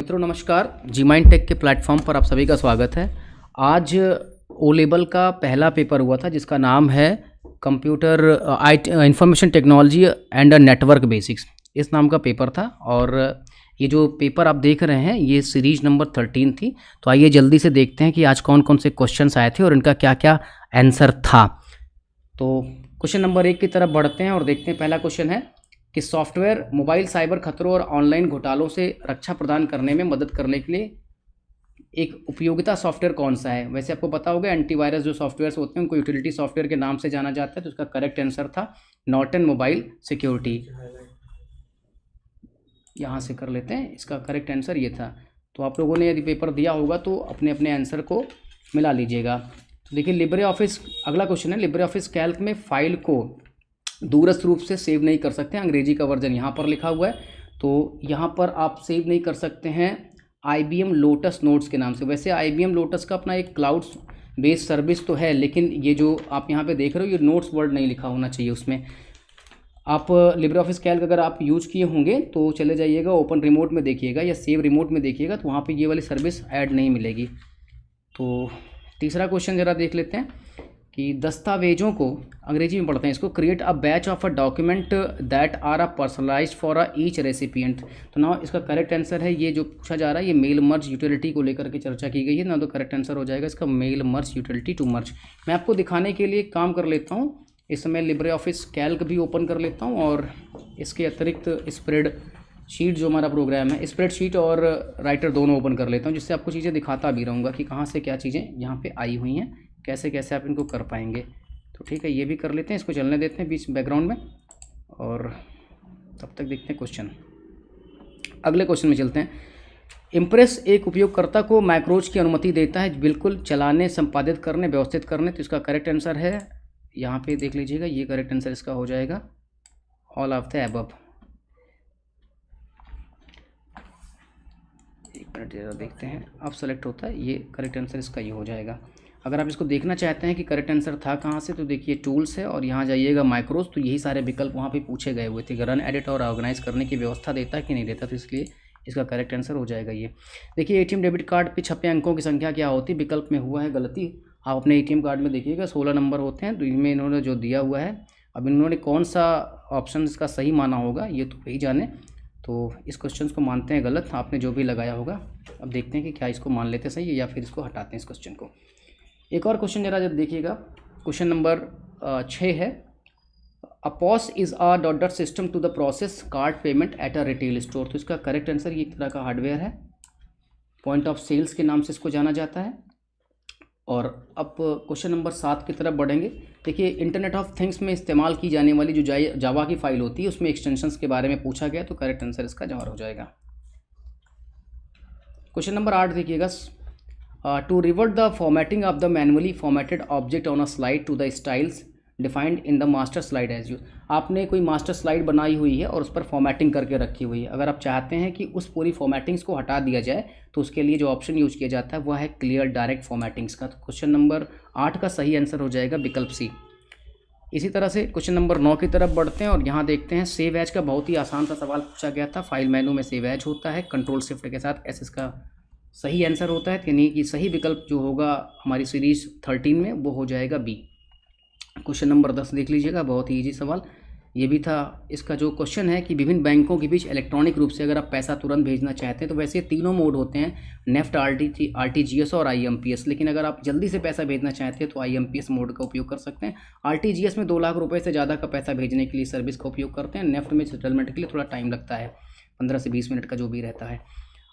मित्रों नमस्कार, जी mind take के प्लेटफॉर्म पर आप सभी का स्वागत है। आज ओ लेवल का पहला पेपर हुआ था जिसका नाम है computer information technology and network basics, इस नाम का पेपर था। और ये जो पेपर आप देख रहे हैं ये सीरीज नंबर 13 थी। तो आइए जल्दी से देखते हैं कि आज कौन कौन से क्वेश्चंस आए थे और इनका क्या क्या आंसर था। तो क्वेश्चन नंबर 1 की तरफ बढ़ते हैं और देखते हैं। पहला क्वेश्चन है कि सॉफ्टवेयर मोबाइल साइबर खतरों और ऑनलाइन घोटालों से रक्षा प्रदान करने में मदद करने के लिए एक उपयोगिता सॉफ्टवेयर कौन सा है। वैसे आपको पता होगा एंटीवायरस जो सॉफ्टवेयर्स होते हैं उनको यूटिलिटी सॉफ्टवेयर के नाम से जाना जाता है। तो उसका करेक्ट आंसर था नॉर्टन मोबाइल सिक्योरिटी। यहाँ से कर लेते हैं, इसका करेक्ट आंसर ये था। तो आप लोगों ने यदि पेपर दिया होगा तो अपने अपने आंसर को मिला लीजिएगा। तो देखिए लिब्रे ऑफिस, अगला क्वेश्चन है लिब्रे ऑफिस कैल्क में फाइल को दूरस्थ रूप से सेव नहीं कर सकते। अंग्रेजी का वर्जन यहाँ पर लिखा हुआ है। तो यहाँ पर आप सेव नहीं कर सकते हैं IBM लोटस नोट्स के नाम से। वैसे IBM लोटस का अपना एक क्लाउड बेस्ड सर्विस तो है, लेकिन ये जो आप यहाँ पे देख रहे हो ये नोट्स वर्ड नहीं लिखा होना चाहिए उसमें। आप लिब्रे ऑफिस कैल्क अगर आप यूज किए होंगे तो चले जाइएगा ओपन रिमोट में देखिएगा या सेव रिमोट में देखिएगा, तो वहाँ पर ये वाली सर्विस ऐड नहीं मिलेगी। तो तीसरा क्वेश्चन ज़रा देख लेते हैं कि दस्तावेजों को, अंग्रेजी में पढ़ते हैं इसको, create a batch of a document that are a personalised for a each recipient. तो ना इसका करेक्ट आंसर है, ये जो पूछा जा रहा है ये मेल मर्ज यूटिलिटी को लेकर के चर्चा की गई है ना। तो करेक्ट आंसर हो जाएगा इसका mail merge utility to merge. मैं आपको दिखाने के लिए काम कर लेता हूँ, इस समय लिब्रे ऑफिस कैल्क भी ओपन कर लेता हूँ और इसके अतिरिक्त स्प्रेड शीट जो हमारा प्रोग्राम है, स्प्रेड शीट और राइटर दोनों ओपन कर लेता हूँ, जिससे आपको चीज़ें दिखाता भी रहूँगा कि कहाँ से क्या चीज़ें यहाँ पे आई हुई हैं, कैसे कैसे आप इनको कर पाएंगे। तो ठीक है, ये भी कर लेते हैं, इसको चलने देते हैं बीच बैकग्राउंड में और तब तक देखते हैं क्वेश्चन। अगले क्वेश्चन में चलते हैं। इम्प्रेस एक उपयोगकर्ता को मैक्रोज की अनुमति देता है बिल्कुल चलाने, संपादित करने, व्यवस्थित करने। तो इसका करेक्ट आंसर है, यहाँ पे देख लीजिएगा, ये करेक्ट आंसर इसका हो जाएगा ऑल ऑफ द अबव। एक मिनट जरा देखते हैं, अब सेलेक्ट होता है, ये करेक्ट आंसर इसका ये हो जाएगा। अगर आप इसको देखना चाहते हैं कि करेक्ट आंसर था कहाँ से, तो देखिए टूल्स है और यहाँ जाइएगा माइक्रोज, तो यही सारे विकल्प वहाँ पे पूछे गए हुए थे। रन, एडिट और ऑर्गेनाइज करने की व्यवस्था देता है कि नहीं देता, तो इसलिए इसका करेक्ट आंसर हो जाएगा ये। देखिए ATM डेबिट कार्ड पे छपे अंकों की संख्या क्या होती है, विकल्प में हुआ है गलती। आप अपने ATM कार्ड में देखिएगा 16 नंबर होते हैं, तो इनमें इन्होंने जो दिया हुआ है, अब इन्होंने कौन सा ऑप्शन इसका सही माना होगा ये तो वही जाने। तो इस क्वेश्चन को मानते हैं गलत, आपने जो भी लगाया होगा। अब देखते हैं कि क्या इसको मान लेते सही है या फिर इसको हटाते हैं इस क्वेश्चन को। एक और क्वेश्चन जरा जब देखिएगा, क्वेश्चन नंबर 6 है। A POS is a dot dot system to the process card payment at a retail store. तो इसका करेक्ट आंसर ये एक तरह का हार्डवेयर है, पॉइंट ऑफ सेल्स के नाम से इसको जाना जाता है। और अब क्वेश्चन नंबर 7 की तरफ बढ़ेंगे। देखिए इंटरनेट ऑफ थिंग्स में इस्तेमाल की जाने वाली जो जावा की फाइल होती है उसमें एक्सटेंशंस के बारे में पूछा गया, तो करेक्ट आंसर इसका जवाब हो जाएगा। क्वेश्चन नंबर 8 देखिएगा। To revert the formatting of the manually formatted object on a slide to the styles defined in the master slide as use. आपने कोई मास्टर स्लाइड बनाई हुई है और उस पर फॉर्मेटिंग करके रखी हुई है। अगर आप चाहते हैं कि उस पूरी फॉर्मेटिंग्स को हटा दिया जाए तो उसके लिए जो ऑप्शन यूज किया जाता है वह है क्लियर डायरेक्ट फॉर्मेटिंग्स का। तो क्वेश्चन नंबर 8 का सही आंसर हो जाएगा विकल्प सी। इसी तरह से क्वेश्चन नंबर 9 की तरफ बढ़ते हैं और यहाँ देखते हैं सेव एज का बहुत ही आसान सा सवाल पूछा गया था। फाइल मेनू में सेव एज होता है, कंट्रोल शिफ्ट के साथ एस इसका सही आंसर होता है, यानी कि सही विकल्प जो होगा हमारी सीरीज 13 में वो हो जाएगा बी। क्वेश्चन नंबर 10 देख लीजिएगा, बहुत ही ईजी सवाल ये भी था। इसका जो क्वेश्चन है कि विभिन्न बैंकों के बीच इलेक्ट्रॉनिक रूप से अगर आप पैसा तुरंत भेजना चाहते हैं तो वैसे तीनों मोड होते हैं, नेफ्ट, RTGS और IMPS। लेकिन अगर आप जल्दी से पैसा भेजना चाहते हैं तो IMPS मोड का उपयोग कर सकते हैं। RTGS में 2 लाख रुपये से ज़्यादा का पैसा भेजने के लिए सर्विस का उपयोग करते हैं। नेफ्ट में सेटलमेंट के लिए थोड़ा टाइम लगता है, 15 से 20 मिनट का जो भी रहता है।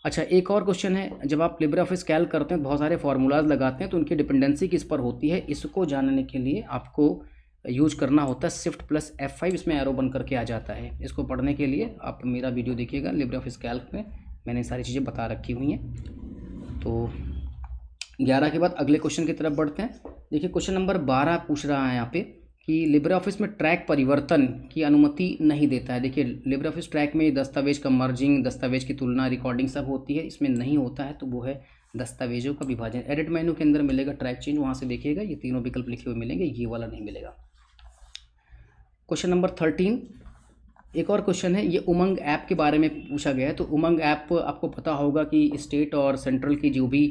अच्छा, एक और क्वेश्चन है, जब आप लिब्रे ऑफिस कैल्क करते हैं बहुत सारे फार्मूलाज लगाते हैं तो उनकी डिपेंडेंसी किस पर होती है, इसको जानने के लिए आपको यूज करना होता है Shift+ F5, इसमें एरो बन करके आ जाता है। इसको पढ़ने के लिए आप मेरा वीडियो देखिएगा, लिब्रे ऑफिस कैल्क में मैंने सारी चीज़ें बता रखी हुई हैं। तो 11 के बाद अगले क्वेश्चन की तरफ बढ़ते हैं। देखिए क्वेश्चन नंबर 12 पूछ रहा है यहाँ पे कि लिब्रे ऑफिस में ट्रैक परिवर्तन की अनुमति नहीं देता है। देखिए लिब्रे ऑफिस ट्रैक में दस्तावेज का मर्जिंग, दस्तावेज की तुलना, रिकॉर्डिंग सब होती है, इसमें नहीं होता है, तो वो है दस्तावेजों का विभाजन। एडिट मेनू के अंदर मिलेगा ट्रैक चेंज, वहाँ से देखिएगा ये तीनों विकल्प लिखे हुए मिलेंगे, ये वाला नहीं मिलेगा। क्वेश्चन नंबर 13, एक और क्वेश्चन है, ये उमंग ऐप के बारे में पूछा गया है। तो उमंग ऐप आपको पता होगा कि स्टेट और सेंट्रल की जो भी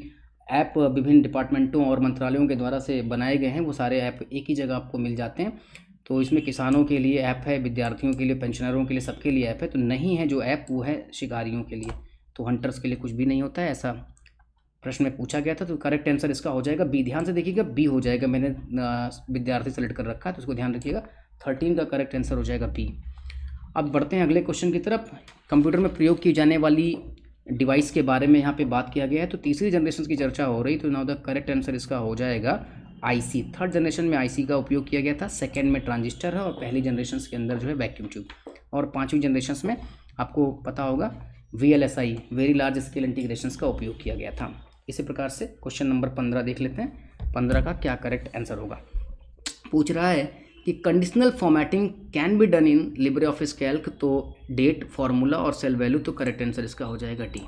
ऐप विभिन्न डिपार्टमेंटों और मंत्रालयों के द्वारा से बनाए गए हैं, वो सारे ऐप एक ही जगह आपको मिल जाते हैं। तो इसमें किसानों के लिए ऐप है, विद्यार्थियों के लिए, पेंशनरों के लिए, सबके लिए ऐप है। तो नहीं है जो ऐप वो है शिकारियों के लिए, तो हंटर्स के लिए कुछ भी नहीं होता है, ऐसा प्रश्न में पूछा गया था। तो करेक्ट आंसर इसका हो जाएगा बी। ध्यान से देखिएगा, बी हो जाएगा। मैंने विद्यार्थी सेलेक्ट कर रखा है तो उसको ध्यान रखिएगा। 13 का करेक्ट आंसर हो जाएगा बी। अब बढ़ते हैं अगले क्वेश्चन की तरफ। कंप्यूटर में प्रयोग की जाने वाली डिवाइस के बारे में यहाँ पे बात किया गया है। तो तीसरी जनरेशन की चर्चा हो रही, तो नाउ द करेक्ट आंसर इसका हो जाएगा आईसी। थर्ड जनरेशन में आईसी का उपयोग किया गया था, सेकेंड में ट्रांजिस्टर है, और पहली जनरेशन के अंदर जो है वैक्यूम ट्यूब, और पाँचवीं जनरेशन में आपको पता होगा VLSI, very large scale integrations का उपयोग किया गया था। इसी प्रकार से क्वेश्चन नंबर 15 देख लेते हैं। 15 का क्या करेक्ट आंसर होगा। पूछ रहा है कि conditional formatting can be done in Libre Office Calc. तो डेट, फार्मूला और सेल वैल्यू, तो करेक्ट आंसर इसका हो जाएगा डी।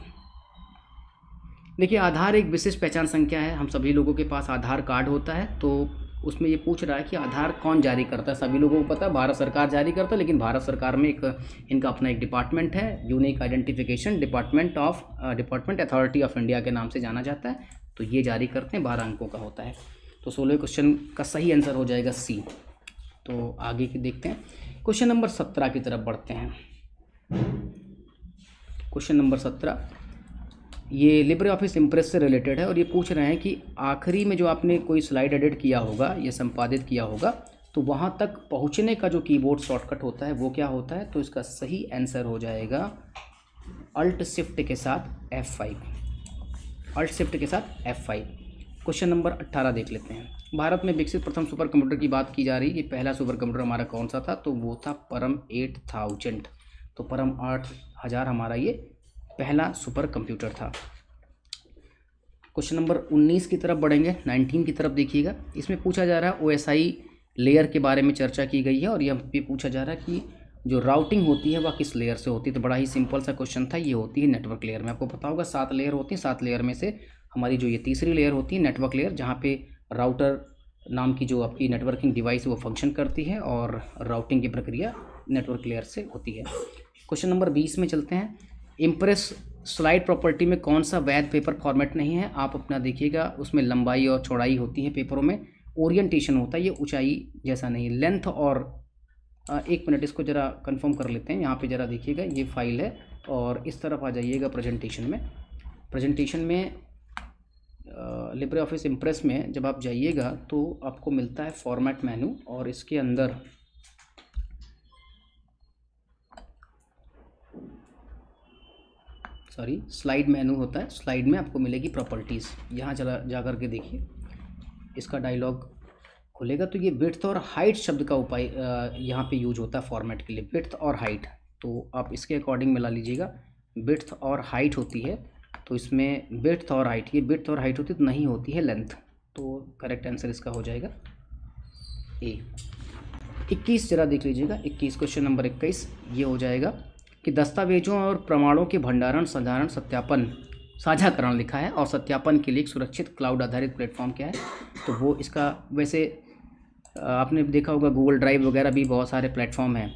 देखिए, आधार एक विशिष्ट पहचान संख्या है। हम सभी लोगों के पास आधार कार्ड होता है। तो उसमें ये पूछ रहा है कि आधार कौन जारी करता है। सभी लोगों को पता है भारत सरकार जारी करता है, लेकिन भारत सरकार में इनका अपना एक डिपार्टमेंट है, unique identification department authority of India के नाम से जाना जाता है। तो ये जारी करते हैं, 12 अंकों का होता है। तो 16 क्वेश्चन का सही आंसर हो जाएगा सी। तो आगे की देखते हैं, क्वेश्चन नंबर 17 की तरफ बढ़ते हैं। क्वेश्चन नंबर 17 ये लिब्रे ऑफिस इम्प्रेस से रिलेटेड है, और ये पूछ रहे हैं कि आखिरी में जो आपने कोई स्लाइड एडिट किया होगा या संपादित किया होगा, तो वहाँ तक पहुँचने का जो कीबोर्ड शॉर्टकट होता है वो क्या होता है। तो इसका सही आंसर हो जाएगा अल्ट शिफ्ट के साथ F5। अल्ट शिफ्ट के साथ F5। क्वेश्चन नंबर 18 देख लेते हैं। भारत में विकसित प्रथम सुपर कंप्यूटर की बात की जा रही है। ये पहला सुपर कंप्यूटर हमारा कौन सा था, तो वो था परम 8000। तो परम 8000 हमारा ये पहला सुपर कंप्यूटर था। क्वेश्चन नंबर 19 की तरफ बढ़ेंगे, 19 की तरफ देखिएगा। इसमें पूछा जा रहा है OSI लेयर के बारे में चर्चा की गई है, और यह पे पूछा जा रहा है कि जो राउटिंग होती है वह किस लेयर से होती है। तो बड़ा ही सिंपल सा क्वेश्चन था, ये होती है नेटवर्क लेयर में। आपको पता होगा 7 लेयर होती हैं, 7 लेयर में से हमारी जो ये तीसरी लेयर होती है नेटवर्क लेयर, जहाँ पे राउटर नाम की जो आपकी नेटवर्किंग डिवाइस है वो फंक्शन करती है, और राउटिंग की प्रक्रिया नेटवर्क लेयर से होती है। क्वेश्चन नंबर 20 में चलते हैं। इम्प्रेस स्लाइड प्रॉपर्टी में कौन सा वैध पेपर फॉर्मेट नहीं है। आप अपना देखिएगा, उसमें लंबाई और चौड़ाई होती है पेपरों में, ओरिएंटेशन होता है, ये ऊंचाई जैसा नहीं है, लेंथ। और एक मिनट इसको ज़रा कंफर्म कर लेते हैं। यहाँ पे ज़रा देखिएगा, ये फाइल है, और इस तरफ आ जाइएगा प्रेजेंटेशन में। प्रेजेंटेशन में लिब्रे ऑफिस इम्प्रेस में जब आप जाइएगा तो आपको मिलता है फॉर्मेट मेनू, और इसके अंदर स्लाइड मेनू होता है। स्लाइड में आपको मिलेगी प्रॉपर्टीज़। यहाँ चला जा कर के देखिए, इसका डायलॉग खुलेगा। तो ये विड्थ और हाइट शब्द का उपाय यहाँ पे यूज होता है फॉर्मेट के लिए, विड्थ और हाइट। तो आप इसके अकॉर्डिंग मिला लीजिएगा। विड्थ और हाइट होती है, तो इसमें विड्थ और हाइट, ये विड्थ और हाइट होती है, तो नहीं होती है लेंथ। तो करेक्ट आंसर इसका हो जाएगा ए। 21 जरा देख लीजिएगा। 21 क्वेश्चन नंबर 21 ये हो जाएगा कि दस्तावेजों और प्रमाणों के भंडारण, साधारण सत्यापन, साझाकरण लिखा है, और सत्यापन के लिए एक सुरक्षित क्लाउड आधारित प्लेटफॉर्म क्या है। तो वो इसका वैसे आपने देखा होगा गूगल ड्राइव वगैरह भी बहुत सारे प्लेटफॉर्म हैं।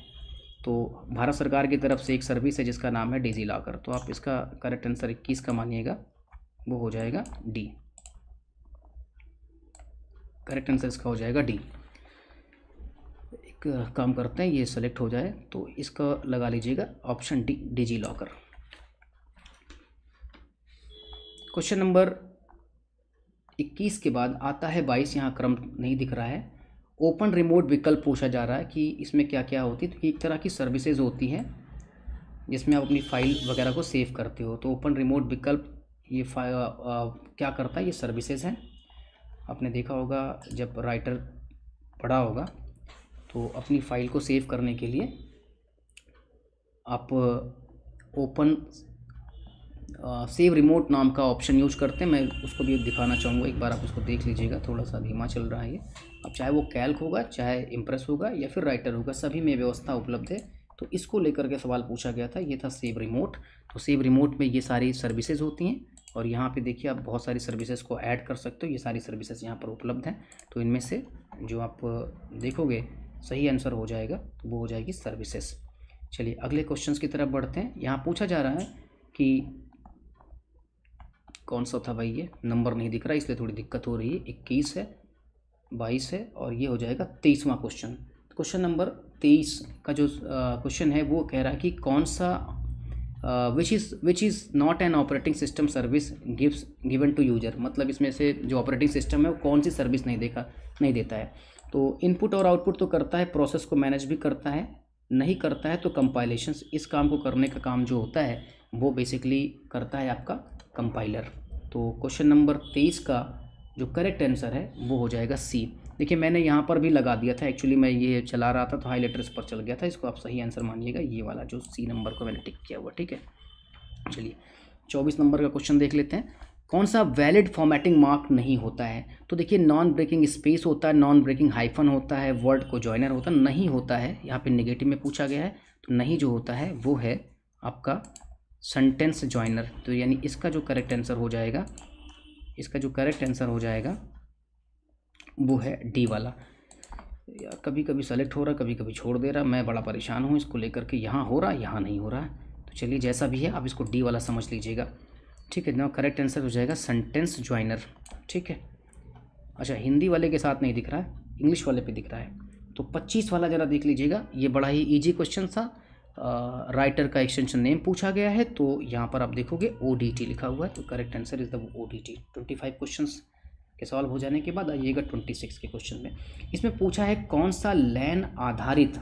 तो भारत सरकार की तरफ से एक सर्विस है जिसका नाम है डिजी लॉकर। तो आप इसका करेक्ट आंसर 21 का मानिएगा, वो हो जाएगा डी। करेक्ट आंसर इसका हो जाएगा डी। एक काम करते हैं, ये सेलेक्ट हो जाए तो इसका लगा लीजिएगा option D, digi locker. Question number 21 के बाद आता है 22। यहाँ क्रम नहीं दिख रहा है। ओपन रिमोट विकल्प पूछा जा रहा है कि इसमें क्या क्या होती है। तो एक तरह की सर्विसेज होती हैं जिसमें आप अपनी फाइल वगैरह को सेव करते हो। तो ओपन रिमोट विकल्प ये क्या करता है, ये सर्विसेज हैं। आपने देखा होगा जब राइटर पढ़ा होगा, तो अपनी फाइल को सेव करने के लिए आप ओपन सेव रिमोट नाम का ऑप्शन यूज करते हैं। मैं उसको भी दिखाना चाहूँगा, एक बार आप उसको देख लीजिएगा। थोड़ा सा धीमा चल रहा है ये। अब चाहे वो कैल्क होगा, चाहे इम्प्रेस होगा, या फिर राइटर होगा, सभी में व्यवस्था उपलब्ध है। तो इसको लेकर के सवाल पूछा गया था, ये था सेव रिमोट। तो सेव रिमोट में ये सारी सर्विसेज होती हैं, और यहाँ पे देखिए आप बहुत सारी सर्विसेज को ऐड कर सकते हो। ये सारी सर्विसेज यहाँ पर उपलब्ध हैं। तो इनमें से जो आप देखोगे सही आंसर हो जाएगा, तो वो हो जाएगी सर्विसेज। चलिए अगले क्वेश्चंस की तरफ बढ़ते हैं। यहाँ पूछा जा रहा है कि कौन सा था भाई, ये नंबर नहीं दिख रहा इसलिए थोड़ी दिक्कत हो रही है। 21 है, 22 है और ये हो जाएगा 23वां क्वेश्चन। क्वेश्चन नंबर 23 का जो क्वेश्चन है वो कह रहा है कि कौन सा which is not an operating system service given to user, मतलब इसमें से जो ऑपरेटिंग सिस्टम है वो कौन सी सर्विस नहीं देता है। तो इनपुट और आउटपुट तो करता है, प्रोसेस को मैनेज भी करता है, नहीं करता है तो कंपाइलेशंस, इस काम को करने का काम जो होता है वो बेसिकली करता है आपका कंपाइलर। तो क्वेश्चन नंबर 23 का जो करेक्ट आंसर है वो हो जाएगा सी। देखिए मैंने यहाँ पर भी लगा दिया था, एक्चुअली मैं ये चला रहा था तो हाईलाइटर्स पर चल गया था, इसको आप सही आंसर मानिएगा, ये वाला जो सी नंबर को मैंने टिक किया हुआ, ठीक है। चलिए 24 नंबर का क्वेश्चन देख लेते हैं। कौन सा वैलिड फॉर्मेटिंग मार्क नहीं होता है? तो देखिए नॉन ब्रेकिंग स्पेस होता है, नॉन ब्रेकिंग हाइफन होता है, वर्ड को जॉइनर होता है, नहीं होता है यहाँ पे नेगेटिव में पूछा गया है। तो नहीं जो होता है वो है आपका सेंटेंस जॉइनर। तो यानी इसका जो करेक्ट आंसर हो जाएगा, इसका जो करेक्ट आंसर हो जाएगा वो है डी वाला। यार कभी कभी सेलेक्ट हो रहा, कभी कभी छोड़ दे रहा, मैं बड़ा परेशान हूँ इसको लेकर के, यहाँ हो रहा यहाँ नहीं हो रहा है। तो चलिए जैसा भी है आप इसको डी वाला समझ लीजिएगा, ठीक है ना। करेक्ट आंसर हो जाएगा सेंटेंस जॉइनर, ठीक है। अच्छा हिंदी वाले के साथ नहीं दिख रहा है, इंग्लिश वाले पे दिख रहा है। तो 25 वाला ज़रा देख लीजिएगा, ये बड़ा ही ईजी क्वेश्चन था। राइटर का एक्सटेंशन नेम पूछा गया है, तो यहाँ पर आप देखोगे ODT लिखा हुआ है, तो correct answer is the ODT। 25 questions के सॉल्व हो जाने के बाद आइएगा 26 के क्वेश्चन में। इसमें पूछा है कौन सा लैन आधारित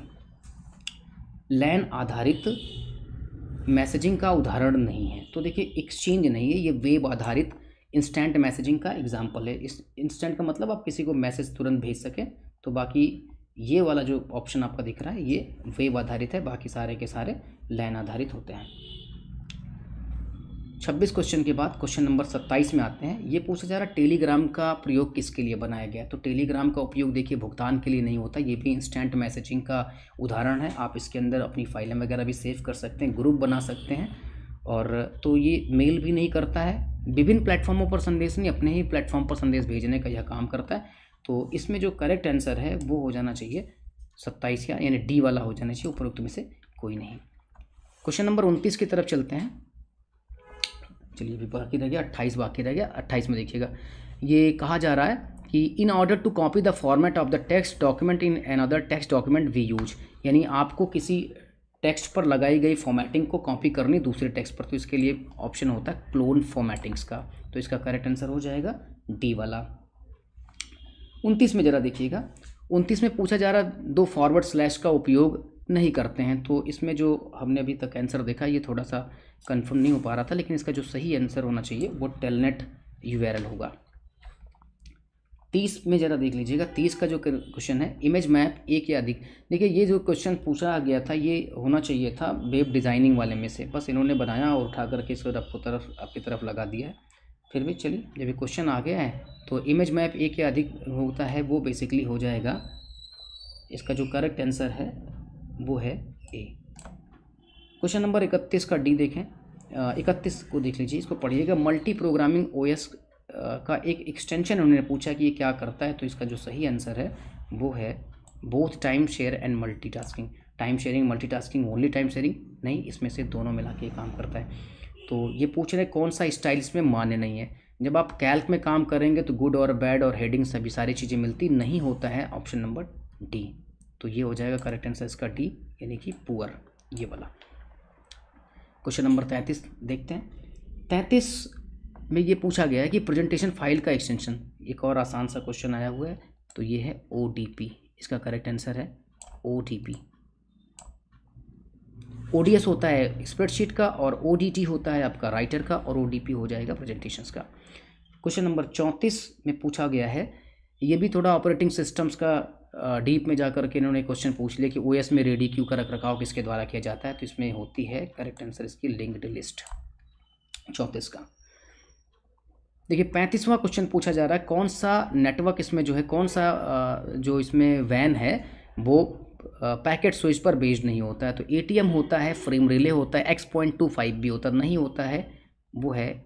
मैसेजिंग का उदाहरण नहीं है। तो देखिए एक्सचेंज नहीं है, ये वेब आधारित इंस्टेंट मैसेजिंग का एग्जाम्पल है। इस इंस्टेंट का मतलब आप किसी को मैसेज तुरंत भेज सकें, तो बाकी ये वाला जो ऑप्शन आपका दिख रहा है ये वेब आधारित है, बाकी सारे के सारे लैन आधारित होते हैं। 26 क्वेश्चन के बाद क्वेश्चन नंबर 27 में आते हैं। ये पूछा जा रहा है टेलीग्राम का प्रयोग किसके लिए बनाया गया। तो टेलीग्राम का उपयोग देखिए भुगतान के लिए नहीं होता, ये भी इंस्टेंट मैसेजिंग का उदाहरण है। आप इसके अंदर अपनी फाइलें वगैरह भी सेव कर सकते हैं, ग्रुप बना सकते हैं, और तो ये मेल भी नहीं करता है, विभिन्न प्लेटफॉर्मों पर संदेश नहीं, अपने ही प्लेटफॉर्म पर संदेश भेजने का यह काम करता है। तो इसमें जो करेक्ट आंसर है वो हो जाना चाहिए 27 का, यानी डी वाला हो जाना चाहिए, उपरोक्त में से कोई नहीं। क्वेश्चन नंबर 29 की तरफ चलते हैं। चलिए अभी बाकी रह गया 28, बाकी रह गया 28 में देखिएगा। ये कहा जा रहा है कि in order to copy the format of the text document in another text document we use, यानी आपको किसी टेक्स्ट पर लगाई गई फॉर्मेटिंग को कॉपी करनी दूसरे टेक्स्ट पर, तो इसके लिए ऑप्शन होता है क्लोन फॉर्मेटिंग्स का। तो इसका करेक्ट आंसर हो जाएगा डी वाला। 29 में ज़रा देखिएगा, 29 में पूछा जा रहा दो फॉरवर्ड स्लैश का उपयोग नहीं करते हैं। तो इसमें जो हमने अभी तक आंसर देखा ये थोड़ा सा कंफर्म नहीं हो पा रहा था, लेकिन इसका जो सही आंसर होना चाहिए वो टेलनेट URL होगा। 30 में ज़रा देख लीजिएगा, 30 का जो क्वेश्चन है इमेज मैप एक या अधिक। देखिए ये जो क्वेश्चन पूछा गया था ये होना चाहिए था वेब डिज़ाइनिंग वाले में से, बस इन्होंने बनाया और उठा करके इसको आपकी तरफ लगा दिया है। फिर भी चलिए जब ये क्वेश्चन आ गया है तो इमेज मैप एक या अधिक होता है, वो बेसिकली हो जाएगा, इसका जो करेक्ट आंसर है वो है ए। क्वेश्चन नंबर 31 का डी देखें, 31 को देख लीजिए, इसको पढ़िएगा। मल्टी प्रोग्रामिंग OS का एक एक्सटेंशन उन्होंने पूछा कि ये क्या करता है। तो इसका जो सही आंसर है वो है both time share and multitasking. Time sharing, multitasking, only time sharing नहीं, इसमें से दोनों मिला के काम करता है। तो ये पूछ रहे कौन सा स्टाइल इसमें मान्य नहीं है। जब आप कैल्क में काम करेंगे तो गुड और बैड और हेडिंग सभी सारी चीज़ें मिलती नहीं होता है, ऑप्शन नंबर डी। तो ये हो जाएगा करेक्ट आंसर इसका डी, यानी कि पुअर, ये वाला। क्वेश्चन नंबर 33 देखते हैं। 33 में ये पूछा गया है कि प्रेजेंटेशन फाइल का एक्सटेंशन, एक और आसान सा क्वेश्चन आया हुआ है, तो ये है ODP। इसका करेक्ट आंसर है ODP। ODS होता है स्प्रेडशीट का और ODT होता है आपका राइटर का, और ODP हो जाएगा प्रेजेंटेशंस का। क्वेश्चन नंबर 34 में पूछा गया है, ये भी थोड़ा ऑपरेटिंग सिस्टम्स का डीप में जाकर के इन्होंने क्वेश्चन पूछ लिया कि OS में रेडी क्यू का रखरखाव किसके द्वारा किया जाता है। तो इसमें होती है करेक्ट आंसर इसकी लिंक्ड लिस्ट 34 का। देखिए 35वां क्वेश्चन पूछा जा रहा है, कौन सा नेटवर्क इसमें जो है, कौन सा जो इसमें वैन है वो पैकेट स्विच पर बेस्ड नहीं होता है। तो ATM होता है, फ्रेम रिले होता है, X.25 भी होता नहीं होता है, वो है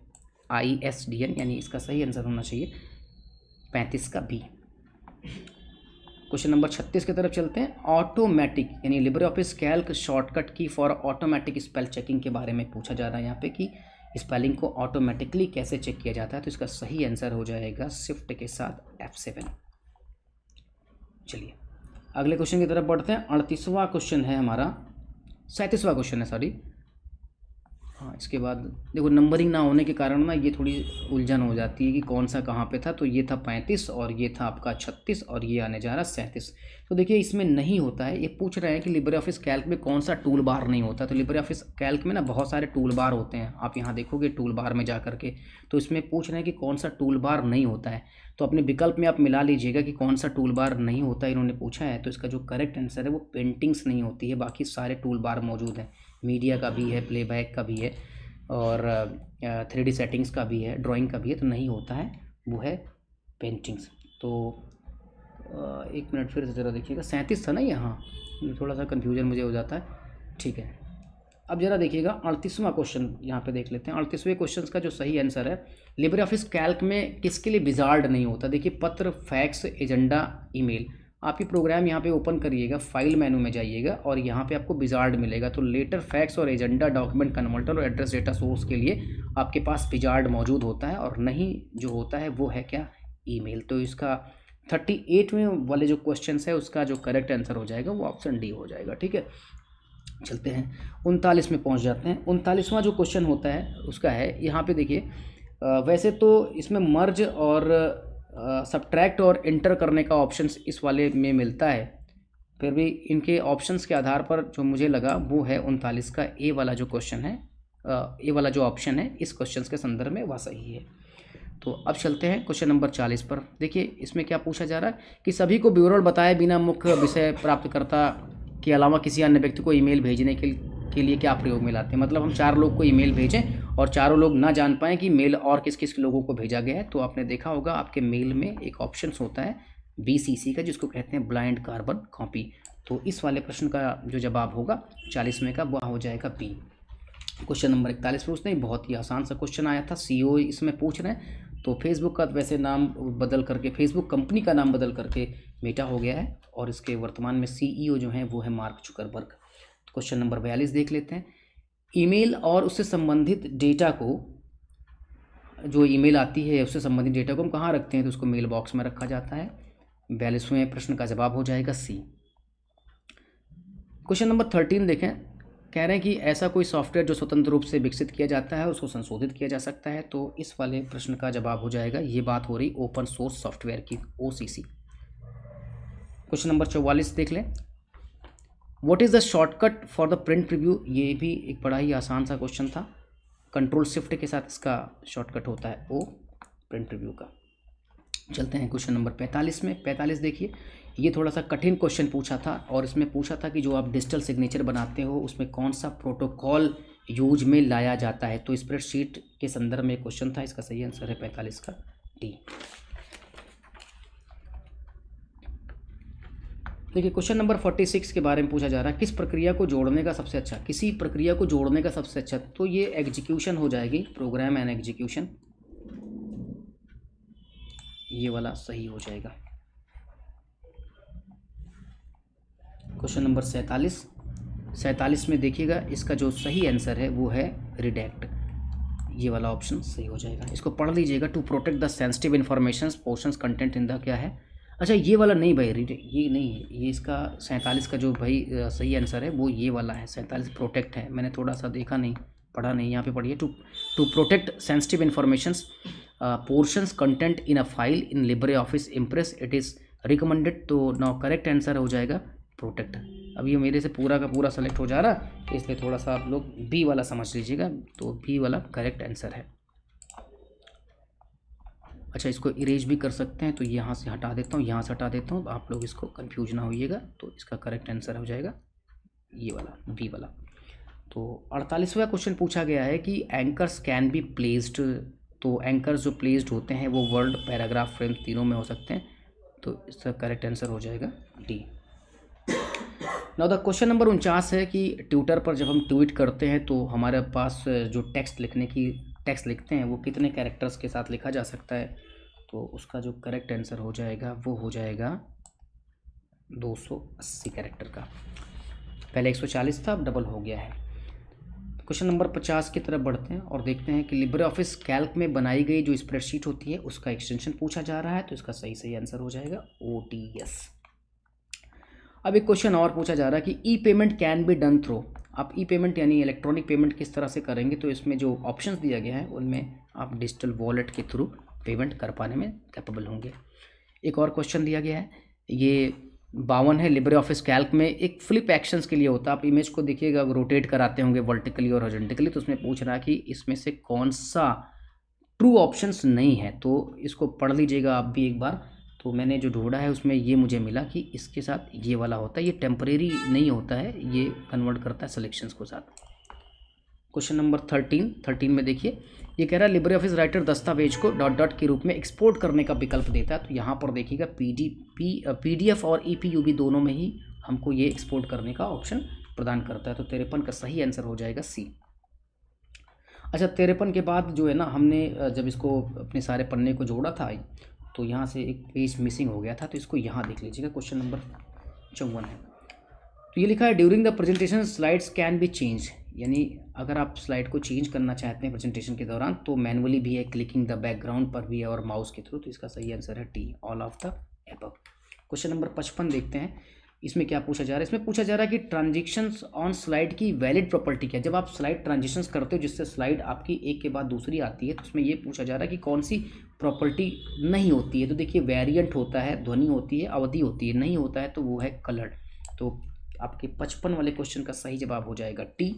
ISDN, यानी इसका सही आंसर होना चाहिए 35 का बी। क्वेश्चन नंबर 36 की तरफ चलते हैं। ऑटोमेटिक यानी लिब्रे ऑफिस कैल्क शॉर्टकट की फॉर ऑटोमेटिक स्पेल चेकिंग के बारे में पूछा जा रहा है यहाँ पे कि स्पेलिंग को ऑटोमेटिकली कैसे चेक किया जाता है। तो इसका सही आंसर हो जाएगा शिफ्ट के साथ F7। चलिए अगले क्वेश्चन की तरफ बढ़ते हैं। 38वां क्वेश्चन है हमारा, 37वां क्वेश्चन है सॉरी। हाँ, इसके बाद देखो नंबरिंग ना होने के कारण ना ये थोड़ी उलझन हो जाती है कि कौन सा कहाँ पे था। तो ये था 35 और ये था आपका 36 और ये आने जा रहा 37। तो देखिए इसमें नहीं होता है। ये पूछ रहे हैं कि लिब्रे ऑफिस कैल्क में कौन सा टूल बार नहीं होता। तो लिब्रे ऑफिस कैल्क में ना बहुत सारे टूल बार होते हैं, आप यहाँ देखोगे टूल बार में जा करके। तो इसमें पूछ रहे हैं कि कौन सा टूल बार नहीं होता है। तो अपने विकल्प में आप मिला लीजिएगा कि कौन सा टूल बार नहीं होता है इन्होंने पूछा है। तो इसका जो करेक्ट आंसर है वो पेंटिंग्स नहीं होती है, बाकी सारे टूल बार मौजूद हैं। मीडिया का भी है, प्लेबैक का भी है और 3D सेटिंग्स का भी है, ड्राइंग का भी है। तो नहीं होता है वो है पेंटिंग्स। तो एक मिनट फिर से ज़रा देखिएगा, 37 था ना यहाँ, थोड़ा सा कन्फ्यूजन मुझे हो जाता है। ठीक है, अब ज़रा देखिएगा 38वां क्वेश्चन यहाँ पे देख लेते हैं। 38वें क्वेश्चन का जो सही आंसर है, लिब्रे ऑफिस कैल्क में किसके लिए विजार्ड नहीं होता। देखिए पत्र, फैक्स, एजेंडा, ईमेल। आप ये प्रोग्राम यहाँ पे ओपन करिएगा, फाइल मेनू में जाइएगा और यहाँ पे आपको विजार्ड मिलेगा। तो लेटर, फैक्स और एजेंडा, डॉक्यूमेंट कन्वर्टर और एड्रेस डेटा सोर्स के लिए आपके पास विजार्ड मौजूद होता है, और नहीं जो होता है वो है क्या, ईमेल। तो इसका 38वें वाले जो क्वेश्चन है उसका जो करेक्ट आंसर हो जाएगा वो ऑप्शन डी हो जाएगा। ठीक है, चलते हैं 39 में पहुँच जाते हैं। 39वां जो क्वेश्चन होता है उसका है, यहाँ पे देखिए वैसे तो इसमें मर्ज और सब्ट्रैक्ट और इंटर करने का ऑप्शंस इस वाले में मिलता है, फिर भी इनके ऑप्शंस के आधार पर जो मुझे लगा वो है 39 का ए वाला जो क्वेश्चन है, ए वाला जो ऑप्शन है इस क्वेश्चन के संदर्भ में वह सही है। तो अब चलते हैं क्वेश्चन नंबर 40 पर। देखिए इसमें क्या पूछा जा रहा है कि सभी को विवरण बताए बिना मुख्य विषय प्राप्तकर्ता के अलावा किसी अन्य व्यक्ति को ईमेल भेजने के लिए क्या प्रयोग में लाते हैं। मतलब हम 4 लोग को ईमेल भेजें और चारों लोग ना जान पाएँ कि मेल और किस किस लोगों को भेजा गया है। तो आपने देखा होगा आपके मेल में एक ऑप्शन होता है BCC का, जिसको कहते हैं ब्लाइंड कार्बन कॉपी। तो इस वाले प्रश्न का जो जवाब होगा 40वें का वह हो जाएगा बी। क्वेश्चन नंबर 41 पूछते हैं, बहुत ही आसान सा क्वेश्चन आया था, CEO इसमें पूछ रहे हैं। तो फेसबुक का वैसे नाम बदल करके, फेसबुक कंपनी का नाम बदल करके मेटा हो गया है और इसके वर्तमान में CEO जो हैं वो है मार्क जुकरबर्ग। क्वेश्चन नंबर 42 देख लेते हैं। ईमेल और उससे संबंधित डेटा को, जो ईमेल आती है उससे संबंधित डेटा को हम कहाँ रखते हैं, तो उसको मेल बॉक्स में रखा जाता है। 42वें प्रश्न का जवाब हो जाएगा सी। क्वेश्चन नंबर 13 देखें, कह रहे हैं कि ऐसा कोई सॉफ्टवेयर जो स्वतंत्र रूप से विकसित किया जाता है उसको संशोधित किया जा सकता है। तो इस वाले प्रश्न का जवाब हो जाएगा, ये बात हो रही ओपन सोर्स सॉफ्टवेयर की, OCC। क्वेश्चन नंबर 44 देख लें, what is the shortcut for the print preview. ये भी एक बड़ा ही आसान सा क्वेश्चन था, कंट्रोल शिफ्ट के साथ इसका शॉर्टकट होता है O, प्रिंट प्रीव्यू का। चलते हैं क्वेश्चन नंबर 45 में। 45 देखिए, ये थोड़ा सा कठिन क्वेश्चन पूछा था और इसमें पूछा था कि जो आप डिजिटल सिग्नेचर बनाते हो उसमें कौन सा प्रोटोकॉल यूज में लाया जाता है। तो स्प्रेडशीट के संदर्भ में क्वेश्चन था, इसका सही आंसर है 45 का डी। देखिए क्वेश्चन नंबर 46 के बारे में पूछा जा रहा है, किस प्रक्रिया को जोड़ने का सबसे अच्छा, किसी प्रक्रिया को जोड़ने का सबसे अच्छा। तो ये एग्जीक्यूशन हो जाएगी, प्रोग्राम एंड एग्जीक्यूशन, ये वाला सही हो जाएगा। क्वेश्चन नंबर 47 में देखिएगा, इसका जो सही आंसर है वो है रिडैक्ट, ये वाला ऑप्शन सही हो जाएगा। इसको पढ़ लीजिएगा, to protect the sensitive information portions content in the क्या है। अच्छा ये वाला नहीं भाई, ये नहीं है, ये इसका 47 का जो भाई सही आंसर है वो ये वाला है, 47 प्रोटेक्ट है। मैंने थोड़ा सा देखा नहीं, पढ़ा नहीं, यहाँ पे पढ़िए, to protect sensitive informations portions content in a file in Libre office Impress it is recommended. तो नाउ करेक्ट आंसर हो जाएगा प्रोटेक्ट। अब ये मेरे से पूरा का पूरा सेलेक्ट हो जा रहा, इसलिए थोड़ा सा आप लोग बी वाला समझ लीजिएगा। तो बी वाला करेक्ट आंसर है। अच्छा इसको इरेज भी कर सकते हैं, तो यहाँ से हटा देता हूँ, यहाँ से हटा देता हूँ, तो आप लोग इसको कंफ्यूज ना होइएगा। तो इसका करेक्ट आंसर हो जाएगा ये वाला, बी वाला। तो 48वां क्वेश्चन पूछा गया है कि एंकर्स कैन बी प्लेस्ड। तो एंकर्स जो प्लेस्ड होते हैं वो वर्ड, पैराग्राफ, फ्रेम तीनों में हो सकते हैं। तो इसका करेक्ट आंसर हो जाएगा D. Now the question number 49 है कि ट्विटर पर जब हम ट्वीट करते हैं तो हमारे पास जो टेक्स्ट लिखते हैं वो कितने कैरेक्टर्स के साथ लिखा जा सकता है। तो उसका जो करेक्ट आंसर हो जाएगा वो हो जाएगा 280 कैरेक्टर का। पहले 140 था, अब डबल हो गया है। क्वेश्चन नंबर 50 की तरफ बढ़ते हैं और देखते हैं कि लिब्रे ऑफिस कैल्क में बनाई गई जो स्प्रेडशीट होती है उसका एक्सटेंशन पूछा जा रहा है, तो इसका सही आंसर हो जाएगा OTS। अब एक क्वेश्चन और पूछा जा रहा है कि e payment can be done through. आप ई पेमेंट यानी इलेक्ट्रॉनिक पेमेंट किस तरह से करेंगे, तो इसमें जो ऑप्शंस दिया गया है उनमें आप डिजिटल वॉलेट के थ्रू पेमेंट कर पाने में कैपेबल होंगे। एक और क्वेश्चन दिया गया है, ये 52 है। लिब्रे ऑफिस कैल्क में एक फ्लिप एक्शंस के लिए होता है, आप इमेज को देखिएगा, रोटेट कराते होंगे वर्टिकली और हॉरिजॉन्टली, तो उसमें पूछ रहा है कि इसमें से कौन सा ट्रू ऑप्शंस नहीं है, तो इसको पढ़ लीजिएगा आप भी एक बार। तो मैंने जो ढूंढा है उसमें ये मुझे मिला कि इसके साथ ये वाला होता है, ये टेम्परेरी नहीं होता है, ये कन्वर्ट करता है सिलेक्शंस को साथ। क्वेश्चन नंबर 13 में देखिए, ये कह रहा है लिब्रे ऑफिस राइटर दस्तावेज को डॉट के रूप में एक्सपोर्ट करने का विकल्प देता है। तो यहाँ पर देखिएगा PDF और EPUB दोनों में ही हमको ये एक्सपोर्ट करने का ऑप्शन प्रदान करता है। तो 53 का सही आंसर हो जाएगा C। अच्छा, 53 के बाद जो है ना, हमने जब इसको अपने सारे पन्ने को जोड़ा था तो यहाँ से एक पेज मिसिंग हो गया था, तो इसको यहाँ देख लीजिएगा। क्वेश्चन नंबर 54 है, तो ये लिखा है during the presentation slides can be change, यानी अगर आप स्लाइड को चेंज करना चाहते हैं प्रेजेंटेशन के दौरान तो मैनुअली भी है, क्लिकिंग द बैकग्राउंड पर भी है और माउस के थ्रू। तो इसका सही आंसर है T, all of the above. Question number 55 देखते हैं, इसमें क्या पूछा जा रहा है। इसमें पूछा जा रहा है कि ट्रांजिशंस ऑन स्लाइड की वैलिड प्रॉपर्टी क्या है। जब आप स्लाइड ट्रांजिशंस करते हो जिससे स्लाइड आपकी एक के बाद दूसरी आती है, तो उसमें ये पूछा जा रहा है कि कौन सी प्रॉपर्टी नहीं होती है। तो देखिए, वेरिएंट होता है, ध्वनि होती है, अवधि होती है, नहीं होता है तो वो है कलर्ड। तो आपके 55 वाले क्वेश्चन का सही जवाब हो जाएगा टी।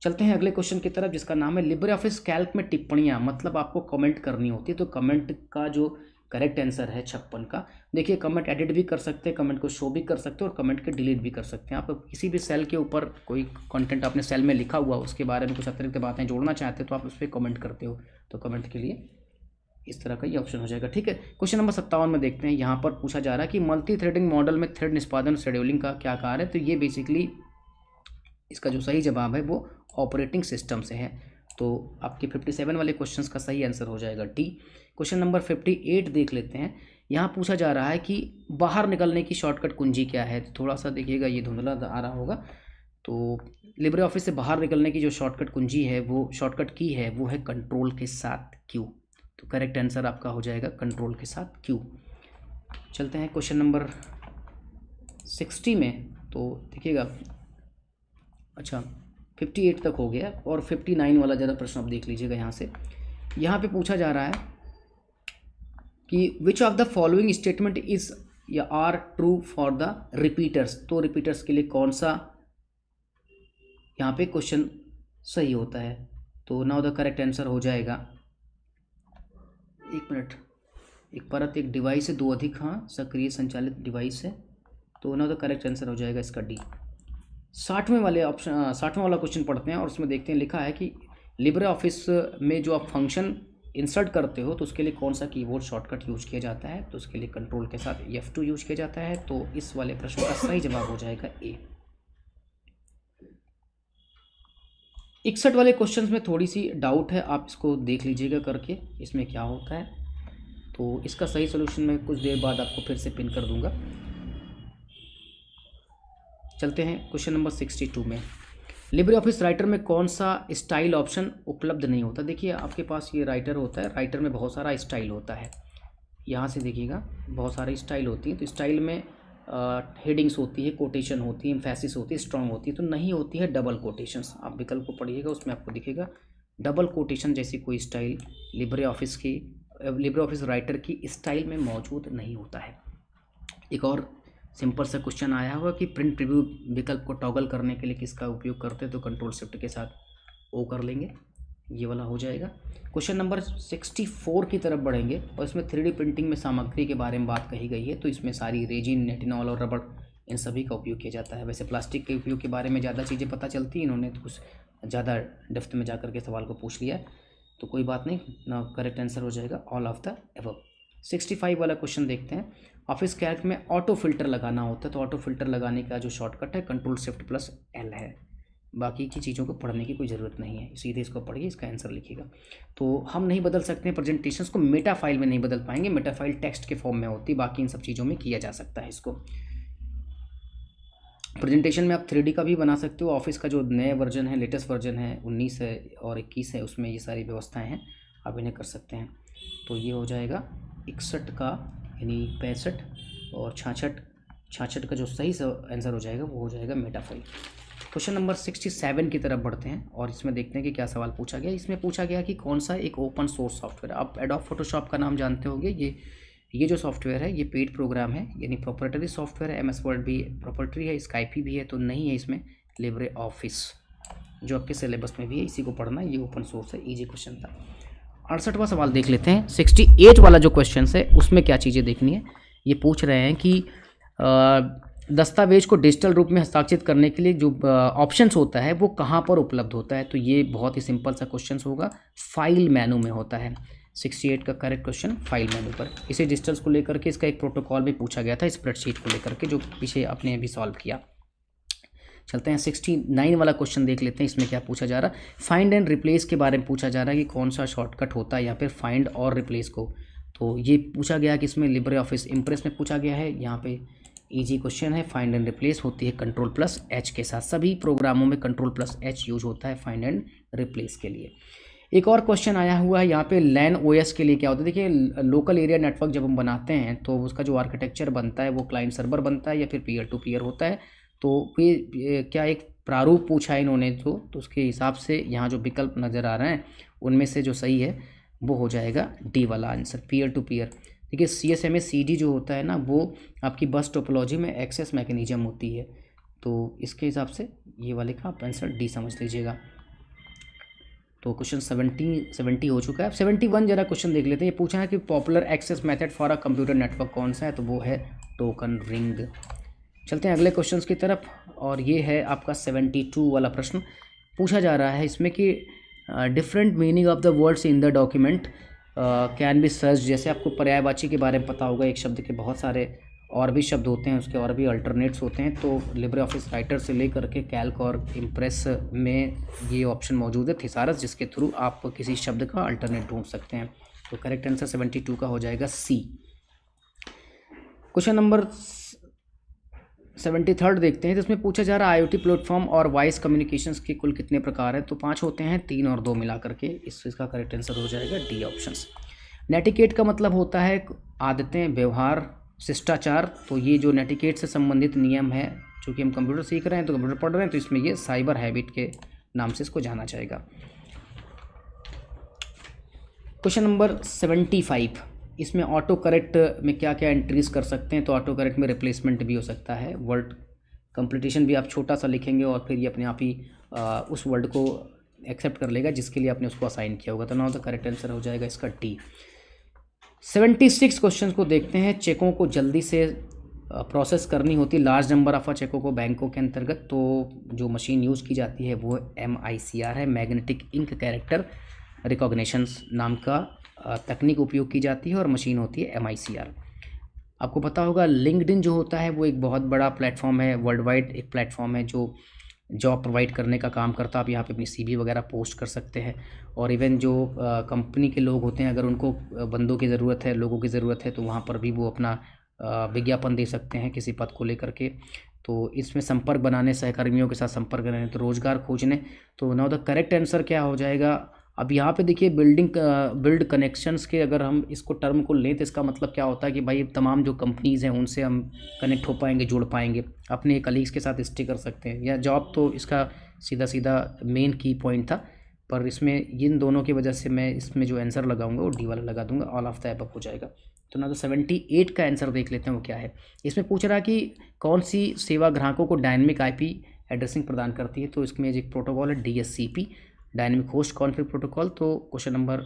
चलते हैं अगले क्वेश्चन की तरफ, जिसका नाम है लिब्रे ऑफिस कैल्क में टिप्पणियाँ, मतलब आपको कमेंट करनी होती है। तो कमेंट का जो करेक्ट आंसर है 56 का, देखिए कमेंट एडिट भी कर सकते हैं, कमेंट को शो भी कर सकते हैं और कमेंट के डिलीट भी कर सकते हैं। आप किसी भी सेल के ऊपर कोई कंटेंट आपने सेल में लिखा हुआ, उसके बारे में कुछ अतिरिक्त बातें जोड़ना चाहते हो तो आप उस पर कमेंट करते हो, तो कमेंट के लिए इस तरह का ये ऑप्शन हो जाएगा। ठीक है, क्वेश्चन नंबर 57 में देखते हैं, यहाँ पर पूछा जा रहा है कि मल्टी थ्रेडिंग मॉडल में थ्रेड निष्पादन शेड्यूलिंग का क्या कार्य है। तो ये बेसिकली इसका जो सही जवाब है वो ऑपरेटिंग सिस्टम से है। तो आपके 57 वाले क्वेश्चंस का सही आंसर हो जाएगा टी। क्वेश्चन नंबर 58 देख लेते हैं, यहाँ पूछा जा रहा है कि बाहर निकलने की शॉर्टकट कुंजी क्या है। तो थोड़ा सा देखिएगा, ये धुंधला आ रहा होगा। तो लिब्रे ऑफिस से बाहर निकलने की जो शॉर्टकट कुंजी है, वो शॉर्टकट की है, वो है कंट्रोल के साथ Q। तो करेक्ट आंसर आपका हो जाएगा कंट्रोल के साथ Q। चलते हैं क्वेश्चन नंबर 60 में, तो देखिएगा, अच्छा 58 तक हो गया और 59 वाला ज़रा प्रश्न आप देख लीजिएगा। यहाँ पे पूछा जा रहा है कि which of the following statement is या are true for the repeaters. तो रिपीटर्स के लिए कौन सा यहाँ पे क्वेश्चन सही होता है। तो नाउ द करेक्ट आंसर हो जाएगा, एक मिनट, एक परत एक डिवाइस है, दो अधिक हाँ सक्रिय संचालित डिवाइस है। तो नाउ द करेक्ट आंसर हो जाएगा इसका डी। 60वें वाला क्वेश्चन पढ़ते हैं और उसमें देखते हैं, लिखा है कि लिब्रे ऑफिस में जो आप फंक्शन इंसर्ट करते हो तो उसके लिए कौन सा कीबोर्ड शॉर्टकट यूज किया जाता है। तो उसके लिए कंट्रोल के साथ F2 यूज किया जाता है। तो इस वाले प्रश्न का सही जवाब हो जाएगा ए। 61 वाले क्वेश्चन में थोड़ी सी डाउट है, आप इसको देख लीजिएगा करके इसमें क्या होता है। तो इसका सही सोल्यूशन मैं कुछ देर बाद आपको फिर से पिन कर दूंगा। चलते हैं क्वेश्चन नंबर 62 में, लिब्रे ऑफिस राइटर में कौन सा स्टाइल ऑप्शन उपलब्ध नहीं होता। देखिए आपके पास ये राइटर होता है, राइटर में बहुत सारा स्टाइल होता है। यहाँ से देखिएगा बहुत सारी स्टाइल होती है। तो स्टाइल में हेडिंग्स होती है, कोटेशन होती है, एम्फेसिस होती है, स्ट्रॉन्ग होती है। तो नहीं होती है डबल कोटेशंस। आप विकल्प को पढ़िएगा, उसमें आपको दिखेगा डबल कोटेशन जैसी कोई स्टाइल लिब्रे ऑफिस राइटर की स्टाइल में मौजूद नहीं होता है। एक और सिंपल सा क्वेश्चन आया हुआ कि प्रिंट प्रीव्यू विकल्प को टॉगल करने के लिए किसका उपयोग करते हैं। तो कंट्रोल शिफ्ट के साथ ओ कर लेंगे, ये वाला हो जाएगा। क्वेश्चन नंबर 64 की तरफ बढ़ेंगे और इसमें 3D प्रिंटिंग में सामग्री के बारे में बात कही गई है। तो इसमें सारी रेजिन, नेटिनॉल और रबड़, इन सभी का उपयोग किया जाता है। वैसे प्लास्टिक के उपयोग के बारे में ज़्यादा चीज़ें पता चलती हैं, इन्होंने तो कुछ ज़्यादा डेप्थ में जाकर के सवाल को पूछ लिया है, तो कोई बात नहीं ना, करेक्ट आंसर हो जाएगा ऑल ऑफ द एबव। 65 वाला क्वेश्चन देखते हैं, ऑफिस कैल्क में ऑटो फिल्टर लगाना होता है। तो ऑटो फिल्टर लगाने का जो शॉर्टकट है कंट्रोल शिफ्ट प्लस एल है। बाकी की चीज़ों को पढ़ने की कोई ज़रूरत नहीं है, सीधे इसको पढ़िए, इसका आंसर लिखिएगा। तो हम नहीं बदल सकते हैं प्रेजेंटेशंस को, मेटा फाइल में नहीं बदल पाएंगे, मेटा फाइल टेक्स्ट के फॉर्म में होती है, बाकी इन सब चीज़ों में किया जा सकता है इसको। प्रेजेंटेशन में आप 3D का भी बना सकते हो। ऑफिस का जो नया वर्जन है, लेटेस्ट वर्जन है 19 है और 21 है, उसमें ये सारी व्यवस्थाएं हैं, आप इन्हें कर सकते हैं। तो ये हो जाएगा 61 का यानी 65 और 66 का जो सही आंसर हो जाएगा वो हो जाएगा मेटाफाइल। क्वेश्चन नंबर 67 की तरफ बढ़ते हैं और इसमें देखते हैं कि क्या सवाल पूछा गया। इसमें पूछा गया कि कौन सा एक ओपन सोर्स सॉफ्टवेयर, आप एडोब फोटोशॉप का नाम जानते होंगे, ये जो सॉफ्टवेयर है ये पेड प्रोग्राम है यानी प्रोप्राइटरी सॉफ्टवेयर है। MS वर्ड भी प्रोप्राइटरी है, स्काइपी भी है, तो नहीं है इसमें लिब्रे ऑफिस जो आपके सिलेबस में भी है, इसी को पढ़ना, ये ओपन सोर्स है। इजी क्वेश्चन था। 68वां सवाल देख लेते हैं। 68 वाला जो क्वेश्चन है उसमें क्या चीज़ें देखनी है। ये पूछ रहे हैं कि दस्तावेज को डिजिटल रूप में हस्ताक्षरित करने के लिए जो ऑप्शंस होता है वो कहाँ पर उपलब्ध होता है। तो ये बहुत ही सिंपल सा क्वेश्चन होगा, फाइल मेनू में होता है। 68 का करेक्ट क्वेश्चन फाइल मेनू पर। इसे डिजिटल्स को लेकर के इसका एक प्रोटोकॉल भी पूछा गया था स्प्रेडशीट को लेकर के, जो पीछे आपने अभी सॉल्व किया। चलते हैं 69 वाला क्वेश्चन देख लेते हैं। इसमें क्या पूछा जा रहा है, फाइंड एंड रिप्लेस के बारे में पूछा जा रहा है कि कौन सा शॉर्टकट होता है यहाँ पे फाइंड और रिप्लेस को। तो ये पूछा गया कि इसमें लिब्रे ऑफिस इम्प्रेस में पूछा गया है। यहाँ पे इजी क्वेश्चन है, फाइंड एंड रिप्लेस होती है Ctrl+H के साथ। सभी प्रोग्रामों में Ctrl+H यूज होता है फाइंड एंड रिप्लेस के लिए। एक और क्वेश्चन आया हुआ है यहाँ पे, LAN OS के लिए क्या होता है। देखिए लोकल एरिया नेटवर्क जब हम बनाते हैं तो उसका जो आर्किटेक्चर बनता है वो क्लाइंट सर्वर बनता है या फिर पीयर टू पीयर होता है। तो ये क्या एक प्रारूप पूछा है इन्होंने, तो उसके हिसाब से यहाँ जो विकल्प नज़र आ रहे हैं उनमें से जो सही है वो हो जाएगा डी वाला आंसर, पीयर टू पीयर। देखिए CSMA CD जो होता है ना, वो आपकी बस टोपोलॉजी में एक्सेस मैकेनिज्म होती है, तो इसके हिसाब से ये वाले का आप आंसर डी समझ लीजिएगा। तो क्वेश्चन 70 हो चुका है। अब 71 जरा क्वेश्चन देख लेते हैं। ये पूछा है कि popular access method for a computer network कौन सा है, तो वो है टोकन रिंग। चलते हैं अगले क्वेश्चंस की तरफ और ये है आपका 72 वाला प्रश्न। पूछा जा रहा है इसमें कि different meaning of the words in the document can be search. जैसे आपको पर्यायवाची के बारे में पता होगा, एक शब्द के बहुत सारे और भी शब्द होते हैं, उसके और भी अल्टरनेट्स होते हैं। तो लिब्रे ऑफिस राइटर से लेकर के कैल्क और इम्प्रेस में ये ऑप्शन मौजूद है थिसारस, जिसके थ्रू आप किसी शब्द का अल्टरनेट ढूंढ सकते हैं। तो करेक्ट आंसर 72 का हो जाएगा सी। क्वेश्चन नंबर 73 देखते हैं। तो इसमें पूछा जा रहा है IoT प्लेटफॉर्म और वॉइस कम्युनिकेशंस के कुल कितने प्रकार हैं। तो 5 होते हैं, 3 और 2 मिला करके। इसका करेक्ट आंसर हो जाएगा डी ऑप्शंस। नेटिकेट का मतलब होता है आदतें, व्यवहार, शिष्टाचार। तो ये जो नेटिकेट से संबंधित नियम है, चूँकि हम कंप्यूटर सीख रहे हैं तो कंप्यूटर पढ़ रहे हैं, तो इसमें ये साइबर हैबिट के नाम से इसको जाना जाएगा। क्वेश्चन नंबर 75, इसमें ऑटो करेक्ट में क्या क्या एंट्रीज कर सकते हैं। तो ऑटो करेक्ट में रिप्लेसमेंट भी हो सकता है, वर्ड कंप्लीटेशन भी आप छोटा सा लिखेंगे और फिर ये अपने आप ही उस वर्ड को एक्सेप्ट कर लेगा जिसके लिए आपने उसको असाइन किया होगा। तो नाउ द करेक्ट आंसर हो जाएगा इसका डी। 76 क्वेश्चन को देखते हैं। चेकों को जल्दी से प्रोसेस करनी होती, लार्ज नंबर ऑफ चेकों को बैंकों के अंतर्गत, तो जो मशीन यूज़ की जाती है वो MICR है, मैग्नेटिक इंक कैरेक्टर रिकॉग्निशंस नाम का तकनीक उपयोग की जाती है और मशीन होती है MICR। आपको पता होगा लिंक्डइन जो होता है वो एक बहुत बड़ा प्लेटफॉर्म है, वर्ल्ड वाइड एक प्लेटफॉर्म है जो जॉब प्रोवाइड करने का काम करता है। आप यहाँ पे अपनी CV वगैरह पोस्ट कर सकते हैं और इवन जो कंपनी के लोग होते हैं, अगर उनको बंदों की ज़रूरत है, लोगों की ज़रूरत है, तो वहाँ पर भी वो अपना विज्ञापन दे सकते हैं किसी पद को लेकर के। तो इसमें संपर्क बनाने, सहकर्मियों के साथ संपर्क बनाने, तो रोज़गार खोजने। तो नाउ द करेक्ट आंसर क्या हो जाएगा। अब यहाँ पे देखिए बिल्ड कनेक्शंस के अगर हम इसको टर्म को लें तो इसका मतलब क्या होता है कि भाई तमाम जो कंपनीज़ हैं उनसे हम कनेक्ट हो पाएंगे, जुड़ पाएंगे, अपने कलीग्स के साथ स्टे कर सकते हैं, या जॉब। तो इसका सीधा सीधा मेन की पॉइंट था, पर इसमें इन दोनों की वजह से मैं इसमें जो आंसर लगाऊंगा वो डी वाला लगा दूंगा, ऑल ऑफ द अबव हो जाएगा। तो ना तो 78 का आंसर देख लेते हैं वो क्या है। इसमें पूछ रहा है कि कौन सी सेवा ग्राहकों को डायनेमिक IP एड्रेसिंग प्रदान करती है। तो इसमें एक प्रोटोकॉल है DHCP, dynamic host config protocol. तो क्वेश्चन नंबर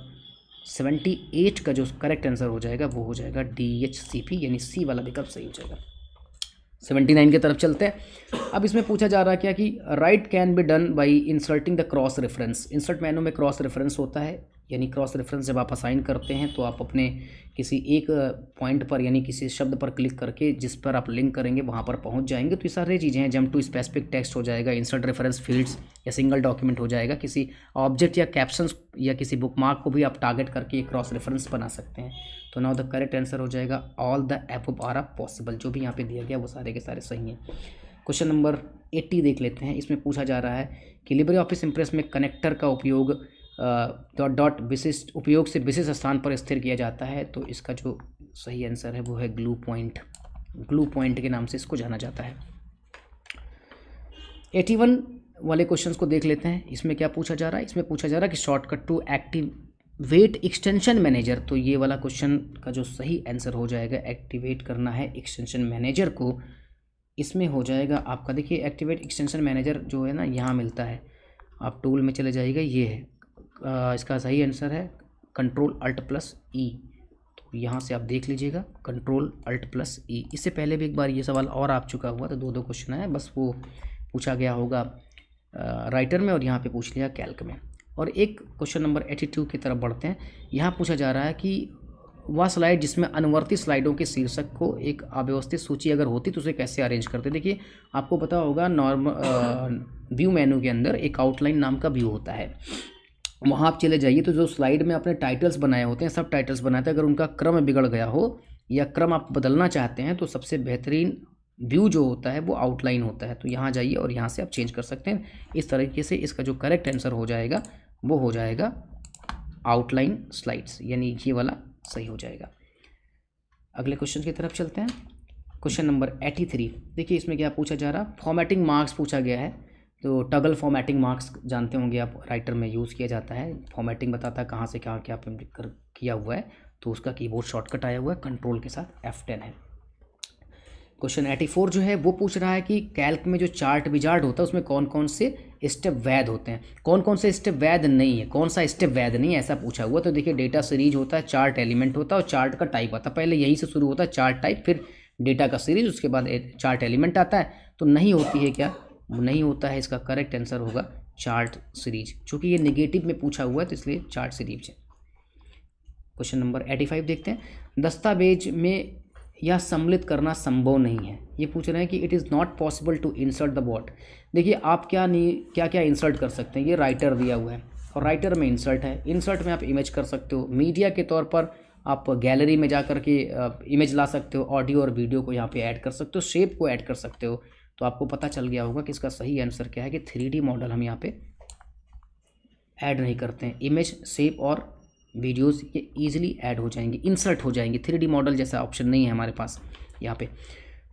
78 का जो करेक्ट आंसर हो जाएगा वो हो जाएगा DHCP, यानी सी वाला विकल्प सही हो जाएगा। 79 की तरफ चलते हैं। अब इसमें पूछा जा रहा है क्या कि right can be done by inserting the cross reference. Insert मेनू में क्रॉस रेफरेंस होता है, यानी क्रॉस रेफरेंस जब आप असाइन करते हैं तो आप अपने किसी एक पॉइंट पर यानी किसी शब्द पर क्लिक करके जिस पर आप लिंक करेंगे वहाँ पर पहुँच जाएंगे। तो ये सारी चीज़ें हैं। जंप टू स्पेसिफिक टेक्स्ट हो जाएगा, इंसर्ट रेफरेंस फील्ड्स या सिंगल डॉक्यूमेंट हो जाएगा, किसी ऑब्जेक्ट या कैप्शंस या किसी बुकमार्क को भी आप टारगेट करके एक क्रॉस रेफरेंस बना सकते हैं। तो नाउ द करेक्ट आंसर हो जाएगा all the above are possible. जो भी यहाँ पे दिया गया वो सारे के सारे सही हैं। क्वेश्चन नंबर 80 देख लेते हैं। इसमें पूछा जा रहा है कि लिब्रे ऑफिस इम्प्रेस में कनेक्टर का उपयोग डॉट डॉट विशिष्ट उपयोग से विशिष्ट स्थान पर स्थिर किया जाता है। तो इसका जो सही आंसर है वो है ग्लू पॉइंट। ग्लू पॉइंट के नाम से इसको जाना जाता है। 81 वाले क्वेश्चंस को देख लेते हैं। इसमें क्या पूछा जा रहा है? इसमें पूछा जा रहा है कि shortcut to activate extension manager. तो ये वाला क्वेश्चन का जो सही आंसर हो जाएगा, एक्टिवेट करना है एक्सटेंशन मैनेजर को, इसमें हो जाएगा आपका, देखिए एक्टिवेट एक्सटेंशन मैनेजर जो है ना यहाँ मिलता है, आप टूल में चले जाइएगा, ये है इसका सही आंसर है कंट्रोल अल्ट प्लस ई। तो यहाँ से आप देख लीजिएगा कंट्रोल अल्ट प्लस ई। इससे पहले भी एक बार ये सवाल और आ चुका हुआ, तो दो क्वेश्चन है, बस वो पूछा गया होगा राइटर में और यहाँ पे पूछ लिया कैल्क में। और एक क्वेश्चन नंबर 82 की तरफ बढ़ते हैं। यहाँ पूछा जा रहा है कि वह स्लाइड जिसमें अनुवर्ती स्लाइडों के शीर्षक को एक अव्यवस्थित सूची अगर होती तो उसे कैसे अरेंज करते। देखिए आपको पता होगा व्यू मेनू के अंदर एक आउटलाइन नाम का व्यू होता है, वहाँ आप चले जाइए तो जो स्लाइड में आपने टाइटल्स बनाए होते हैं, सब टाइटल्स बनाए थे, अगर उनका क्रम बिगड़ गया हो या क्रम आप बदलना चाहते हैं तो सबसे बेहतरीन व्यू जो होता है वो आउटलाइन होता है। तो यहाँ जाइए और यहाँ से आप चेंज कर सकते हैं। इस तरीके से इसका जो करेक्ट आंसर हो जाएगा वो हो जाएगा आउटलाइन स्लाइड्स, यानी ये वाला सही हो जाएगा। अगले क्वेश्चन की तरफ चलते हैं। क्वेश्चन नंबर 83 देखिए इसमें क्या पूछा जा रहा है, फॉर्मेटिंग मार्क्स पूछा गया है। तो टगल फॉर्मेटिंग मार्क्स जानते होंगे आप, राइटर में यूज़ किया जाता है। फॉर्मेटिंग बताता है कहाँ से क्या क्या किया हुआ है, तो उसका कीबोर्ड शॉर्टकट आया हुआ है कंट्रोल के साथ F10 है। क्वेश्चन 84 जो है वो पूछ रहा है कि कैल्क में जो चार्ट विजार्ड होता है उसमें कौन कौन से स्टेप वैध होते हैं, कौन कौन से स्टेप वैध नहीं है, कौन सा स्टेप वैध नहीं है, ऐसा पूछा हुआ। तो देखिए डेटा सीरीज होता है, चार्ट एलिमेंट होता है और चार्ट का टाइप आता है। पहले यहीं से शुरू होता है चार्ट टाइप, फिर डेटा का सीरीज, उसके बाद चार्ट एलिमेंट आता है। तो नहीं होती है क्या? नहीं होता है। इसका करेक्ट आंसर होगा चार्ट सीरीज, चूँकि ये निगेटिव में पूछा हुआ है तो इसलिए चार्ट सीरीज है। क्वेश्चन नंबर 85 देखते हैं। दस्तावेज में यह सम्मिलित करना संभव नहीं है। ये पूछ रहे हैं कि it is not possible to insert the bot. देखिए आप क्या क्या इंसर्ट कर सकते हैं, ये राइटर दिया हुआ है और राइटर में इंसर्ट है। इंसर्ट में आप इमेज कर सकते हो, मीडिया के तौर पर आप गैलरी में जा कर के इमेज ला सकते हो, ऑडियो और वीडियो को यहाँ पे ऐड कर सकते हो, शेप को ऐड कर सकते हो। तो आपको पता चल गया होगा कि इसका सही आंसर क्या है कि 3D मॉडल हम यहाँ पे ऐड नहीं करते हैं। इमेज, शेप और वीडियोस ये इजीली ऐड हो जाएंगे, इंसर्ट हो जाएंगे। 3D मॉडल जैसा ऑप्शन नहीं है हमारे पास यहाँ पे।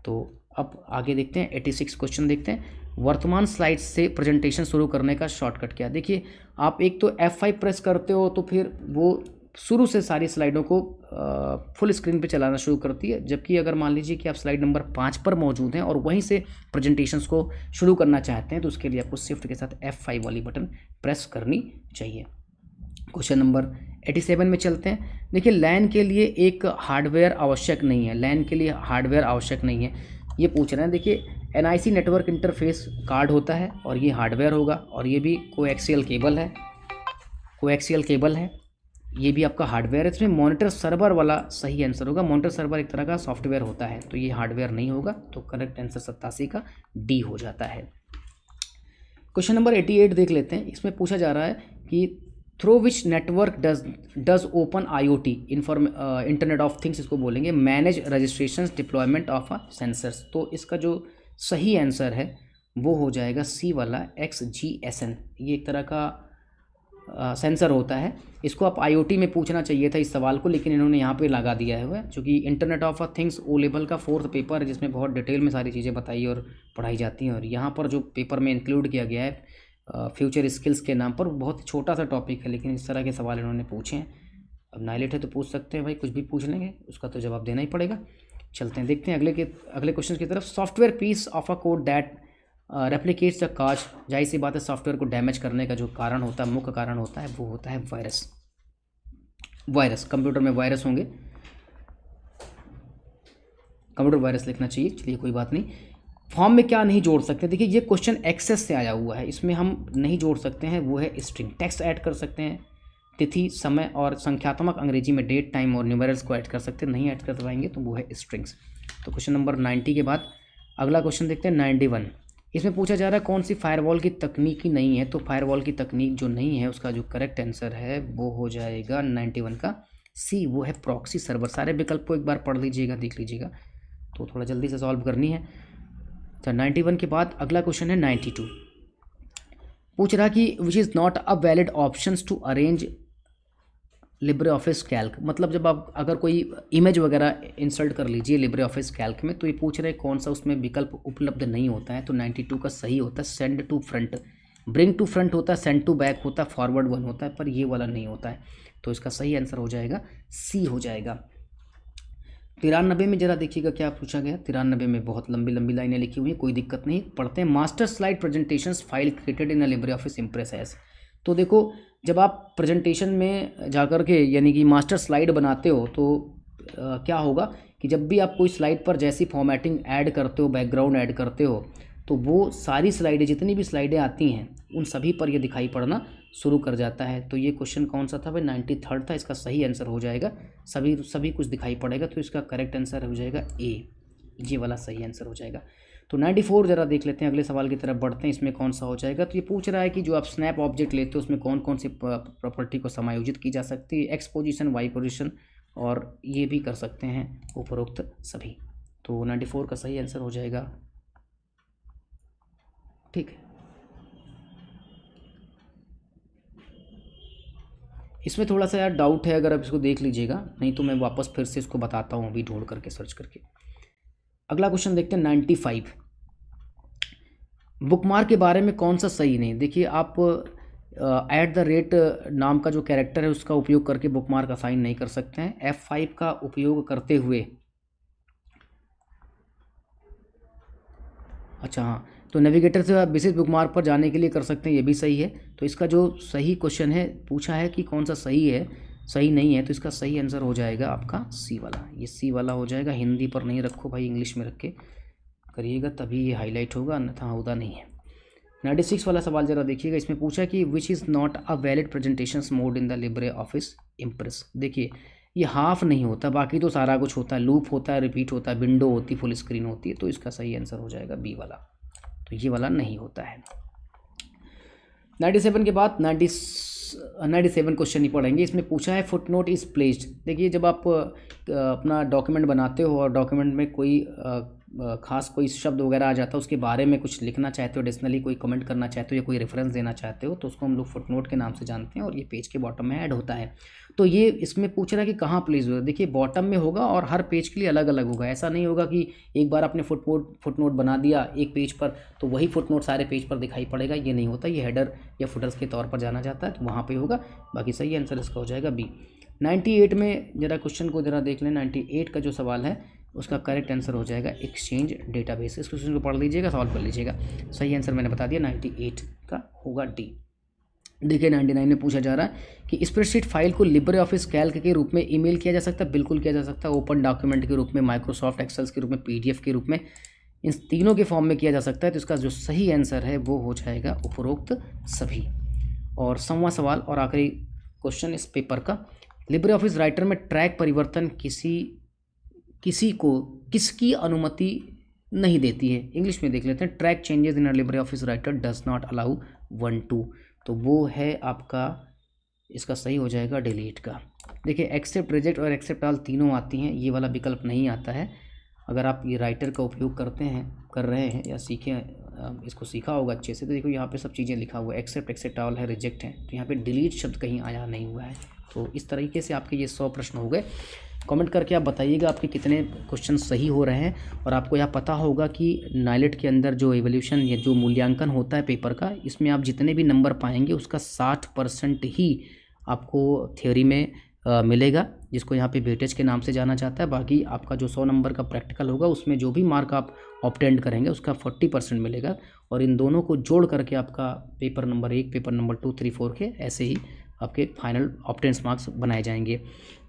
तो अब आगे देखते हैं 86 क्वेश्चन देखते हैं। वर्तमान स्लाइड से प्रेजेंटेशन शुरू करने का शॉर्टकट क्या? देखिए आप एक तो F5 प्रेस करते हो तो फिर वो शुरू से सारी स्लाइडों को फुल स्क्रीन पे चलाना शुरू करती है, जबकि अगर मान लीजिए कि आप स्लाइड नंबर 5 पर मौजूद हैं और वहीं से प्रेजेंटेशंस को शुरू करना चाहते हैं तो उसके लिए आपको शिफ्ट के साथ F5 वाली बटन प्रेस करनी चाहिए। क्वेश्चन नंबर 87 में चलते हैं। देखिए लैन के लिए एक हार्डवेयर आवश्यक नहीं है, लैन के लिए हार्डवेयर आवश्यक नहीं है, ये पूछ रहे हैं। देखिए NIC नेटवर्क इंटरफेस कार्ड होता है और ये हार्डवेयर होगा, और ये भी कोएक्सियल केबल है, कोएक्सियल केबल है, ये भी आपका हार्डवेयर है। इसमें मॉनिटर सर्वर वाला सही आंसर होगा। मॉनिटर सर्वर एक तरह का सॉफ्टवेयर होता है, तो ये हार्डवेयर नहीं होगा। तो करेक्ट आंसर 87 का D हो जाता है। क्वेश्चन नंबर 88 देख लेते हैं। इसमें पूछा जा रहा है कि through which network does open IoT internet of things इसको बोलेंगे manage registration deployment of sensors. तो इसका जो सही आंसर है वो हो जाएगा C वाला XGSN। ये एक तरह का सेंसर होता है। इसको आप IoT में पूछना चाहिए था इस सवाल को, लेकिन इन्होंने यहाँ पे लगा दिया है, क्योंकि internet of things O level का 4th पेपर है जिसमें बहुत डिटेल में सारी चीज़ें बताई और पढ़ाई जाती हैं। और यहाँ पर जो पेपर में इंक्लूड किया गया है फ्यूचर स्किल्स के नाम पर, बहुत छोटा सा टॉपिक है, लेकिन इस तरह के सवाल इन्होंने पूछे हैं। अब नाइलेट है तो पूछ सकते हैं भाई, कुछ भी पूछ लेंगे, उसका तो जवाब देना ही पड़ेगा। चलते हैं देखते हैं अगले क्वेश्चन की तरफ। Software piece of a code that replicates the cause. जाहिर सी बात है सॉफ्टवेयर को डैमेज करने का जो कारण होता है, मुख्य कारण होता है, वो होता है वायरस। कंप्यूटर में वायरस होंगे, कंप्यूटर वायरस लिखना चाहिए, चलिए कोई बात नहीं। फॉर्म में क्या नहीं जोड़ सकते? देखिए ये क्वेश्चन एक्सेस से आया हुआ है, इसमें हम नहीं जोड़ सकते हैं, वो है स्ट्रिंग। टेक्स्ट ऐड कर सकते हैं, तिथि, समय और संख्यात्मक अंग्रेजी में डेट, टाइम और न्यूमेरल्स को ऐड कर सकते हैं, नहीं ऐड कर पाएंगे तो वो है स्ट्रिंग्स। तो क्वेश्चन नंबर 90 के बाद अगला क्वेश्चन देखते हैं 91। इसमें पूछा जा रहा है कौन सी फायरवॉल की तकनीक ही नहीं है। तो फायरवॉल की तकनीक जो नहीं है उसका जो करेक्ट आंसर है वो हो जाएगा 91 का C, वो है प्रॉक्सी सर्वर। सारे विकल्प को एक बार पढ़ लीजिएगा, देख लीजिएगा, तो थोड़ा जल्दी से सॉल्व करनी है। तो 91 के बाद अगला क्वेश्चन है 92। पूछ रहा कि which is not a valid options to arrange Libre Office Calc. मतलब जब आप अगर कोई इमेज वगैरह इंसर्ट कर लीजिए लिब्रे ऑफिस कैल्क में, तो ये पूछ रहे कौन सा उसमें विकल्प उपलब्ध नहीं होता है। तो 92 का सही होता है send to front. Bring to front होता है, सेंड टू बैक होता है, फॉरवर्ड वन होता है, पर ये वाला नहीं होता है। तो इसका सही आंसर हो जाएगा सी हो जाएगा। 93 में जरा देखिएगा क्या पूछा गया। 93 में बहुत लंबी लंबी लाइनें लिखी हुई हैं, कोई दिक्कत नहीं, पढ़ते हैं। Master slide presentations file created in Libre office Impress as. तो देखो जब आप प्रेजेंटेशन में जाकर के यानी कि मास्टर स्लाइड बनाते हो तो क्या होगा कि जब भी आप कोई स्लाइड पर जैसी फॉर्मेटिंग ऐड करते हो, बैकग्राउंड ऐड करते हो, तो वो सारी स्लाइडें जितनी भी स्लाइडें आती हैं उन सभी पर ये दिखाई पड़ना शुरू कर जाता है। तो ये क्वेश्चन कौन सा था भाई? 93 था। इसका सही आंसर हो जाएगा सभी कुछ दिखाई पड़ेगा, तो इसका करेक्ट आंसर हो जाएगा ए, ये वाला सही आंसर हो जाएगा। तो 94 जरा देख लेते हैं, अगले सवाल की तरफ बढ़ते हैं। इसमें कौन सा हो जाएगा? तो ये पूछ रहा है कि जो आप स्नैप ऑब्जेक्ट लेते हो उसमें कौन कौन सी प्रॉपर्टी को समायोजित की जा सकती है। एक्स पोजीशन, वाई पोजीशन, और ये भी कर सकते हैं उपरोक्त सभी। तो 94 का सही आंसर हो जाएगा। ठीक है, इसमें थोड़ा सा यार डाउट है, अगर आप इसको देख लीजिएगा, नहीं तो मैं वापस फिर से इसको बताता हूँ अभी ढूंढ करके सर्च करके। अगला क्वेश्चन देखते हैं 95। बुकमार्क के बारे में कौन सा सही नहीं? देखिए आप @ नाम का जो कैरेक्टर है उसका उपयोग करके बुकमार्क असाइन नहीं कर सकते हैं। F5 का उपयोग करते हुए, अच्छा हाँ, तो नेविगेटर से आप विशेष बुकमार्क पर जाने के लिए कर सकते हैं, ये भी सही है। तो इसका जो सही क्वेश्चन है पूछा है कि कौन सा सही है, सही नहीं है, तो इसका सही आंसर हो जाएगा आपका सी वाला। ये सी वाला हो जाएगा। हिंदी पर नहीं रखो भाई, इंग्लिश में रख के करिएगा तभी ये हाईलाइट होगा, अन्यथा होता नहीं है। 96 वाला सवाल जरा देखिएगा। इसमें पूछा कि which is not a valid presentation mode in the Libre office impress. देखिए ये हाफ नहीं होता, बाकी तो सारा कुछ होता है, लूप होता है, रिपीट होता है, विंडो होती है, फुल स्क्रीन होती है। तो इसका सही आंसर हो जाएगा बी वाला, तो ये वाला नहीं होता है। 97 के बाद 97 क्वेश्चन ही पढ़ेंगे। इसमें पूछा है फुट नोट इज़ प्लेस्ड। देखिए जब आप अपना डॉक्यूमेंट बनाते हो और डॉक्यूमेंट में कोई खास कोई शब्द वगैरह आ जाता है, उसके बारे में कुछ लिखना चाहते हो, एडिशनली कोई कमेंट करना चाहते हो या कोई रेफरेंस देना चाहते हो, तो उसको हम लोग फुट नोट के नाम से जानते हैं, और ये पेज के बॉटम में ऐड होता है। तो ये इसमें पूछ रहा है कि कहाँ प्लेस होगा। देखिए बॉटम में होगा और हर पेज के लिए अलग अलग होगा। ऐसा नहीं होगा कि एक बार आपने फुट नोट बना दिया एक पेज पर तो वही फुट नोट सारे पेज पर दिखाई पड़ेगा, ये नहीं होता। ये हेडर या फुटर्स के तौर पर जाना जाता है, तो वहाँ पे होगा। बाकी सही आंसर इसका हो जाएगा बी। 98 में जरा क्वेश्चन को जरा देख लें। 98 का जो सवाल है उसका करेक्ट आंसर हो जाएगा एक्सचेंज डेटाबेस। इस क्वेश्चन को पढ़ लीजिएगा, सॉल्व कर लीजिएगा। सही आंसर मैंने बता दिया, 98 का होगा डी। देखिए 99 में पूछा जा रहा है कि स्प्रेडशीट फाइल को लिब्रे ऑफिस कैल्क के रूप में ईमेल किया जा सकता है। बिल्कुल किया जा सकता है। ओपन डॉक्यूमेंट के रूप में, माइक्रोसॉफ्ट एक्सेल्स के रूप में, PDF के रूप में, इन तीनों के फॉर्म में किया जा सकता है। तो इसका जो सही आंसर है वो हो जाएगा उपरोक्त सभी। और 100वां सवाल और आखिरी क्वेश्चन इस पेपर का, लिब्रे ऑफिस राइटर में ट्रैक परिवर्तन किसकी अनुमति नहीं देती है। इंग्लिश में देख लेते हैं। Track changes in Libre office writer does not allow 1 2, तो वो है आपका, इसका सही हो जाएगा डिलीट का। देखिए एक्सेप्ट, रिजेक्ट और एक्सेप्ट ऑल तीनों आती हैं, ये वाला विकल्प नहीं आता है। अगर आप ये राइटर का उपयोग कर रहे हैं या इसको सीखा होगा अच्छे से, तो देखो यहाँ पे सब चीज़ें लिखा हुआ है। एक्सेप्ट, एक्सेप्ट ऑल है, रिजेक्ट है, तो यहाँ पे डिलीट शब्द कहीं आया नहीं हुआ है। तो इस तरीके से आपके ये 100 प्रश्न हो गए। कमेंट करके आप बताइएगा आपके कितने क्वेश्चन सही हो रहे हैं। और आपको यह पता होगा कि नाइलेट के अंदर जो एवोल्यूशन या जो मूल्यांकन होता है पेपर का, इसमें आप जितने भी नंबर पाएंगे उसका 60% ही आपको थ्योरी में मिलेगा, जिसको यहाँ पे वेटेज के नाम से जाना जाता है। बाकी आपका जो 100 नंबर का प्रैक्टिकल होगा उसमें जो भी मार्क आप ऑब्टेंड करेंगे उसका 40% मिलेगा। और इन दोनों को जोड़ करके आपका पेपर नंबर 1, पेपर नंबर 2, 3, 4 के ऐसे ही आपके फाइनल ऑब्टेंस मार्क्स बनाए जाएंगे।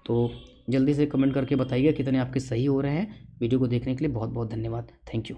तो जल्दी से कमेंट करके बताइए कितने आपके सही हो रहे हैं। वीडियो को देखने के लिए बहुत बहुत धन्यवाद। Thank you.